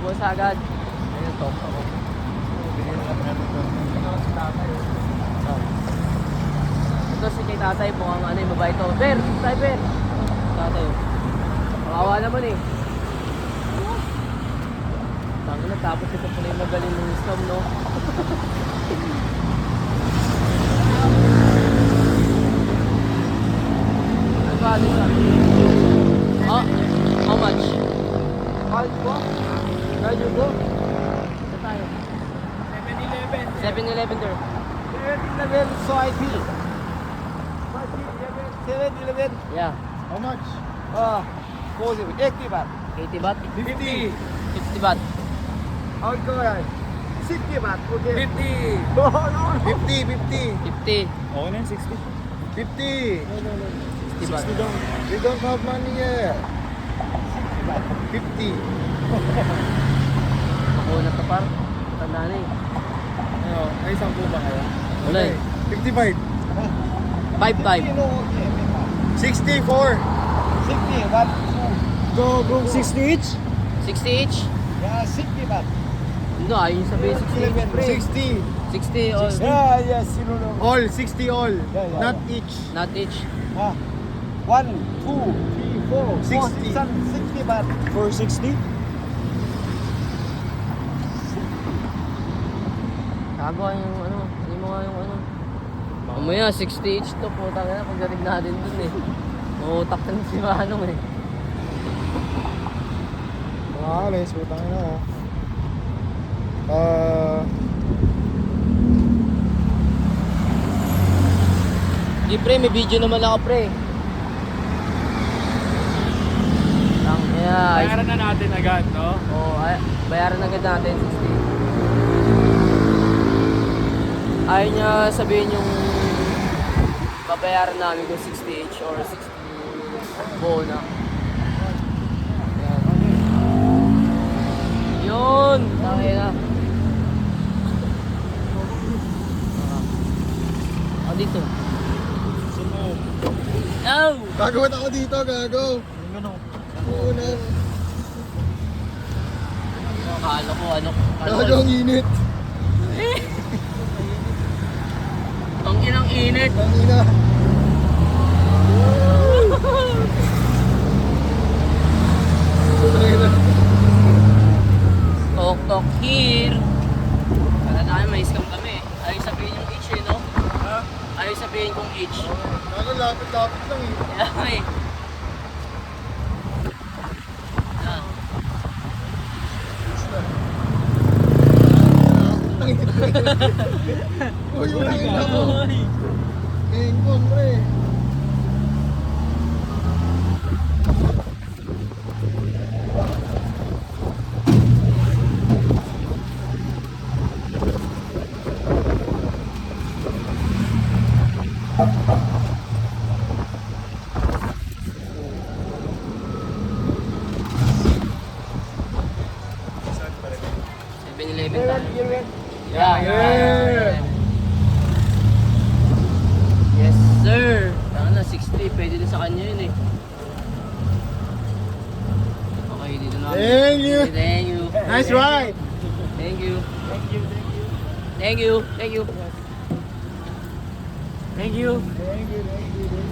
Maubos agad. Ayun, talk ako. Bigyan na kami natin ito. Ito si tatay. Ito si kay tatay, mukhang ano yung babae ito. Ber! Tay, Ber! Tatay. Makawa naman eh. Tangina, tapos ito pala yung magaling ng scam, no? Ano ba? Oh, how much? Kahit po? Kahit yun po? Ito tayo. 7-Eleven. 7-Eleven there. 7-Eleven, so I feel. 7-Eleven. Yeah. How much? 80 baht. 80 baht? 50. 50 baht. How it go, guys? 60 baht, okay. 50. No, no, 50, 50. 50. Okay na yun, 60. 50. 60 baht. We don't have money yet. 50. Ako na to par. Tanda na eh. Ano, ay 10 ba kayo? Wala eh. 55. 5-5. 64. 60 baht. Go, go, 60 each? 60 each? Yeah, 60 baht. No, ayun sabihin 60 each pre. 60. 60 all. Yeah, yes, you know. All, 60 all, Yeah, yeah, not yeah. each. Not each. 1, 2, 3, 4, 60. 60 baht. For 60? Tago yung ano, hindi mo nga yung ano. Mamaya 60 each to, putang na pagdating natin dun eh. Mautak na si Manong eh. Mga alis, putang ina oh. Di pre, may video naman ako pre. Lang, yeah. Bayaran na natin agad, no? Oo, bayaran agad natin 60. Ayaw niya sabihin yung babayaran namin kung 60 each or 60 buo na. Yun! Tangin na. Ako dito. No! Gagawin ako dito, gago. Oo na. Akala ko ano. Gago ang init. Ang inang init. Ang ina. Putang ina. Tok here. Kaya tayo may scam kami. Ayaw sabihin yung each eh, no? Ayaw sabihin kung each. Gago, lapit-lapit lang eh. Kaya eh. Ah. Uy, yung ina mo. Engkong, pre. Yeah. Yes, sir. Tama na, 60. Pwede din sa kanya yun eh. Okay, dito na. Thank you. Thank you. Nice ride. Thank you. Thank you. Thank you. Thank you. Thank you. Thank you.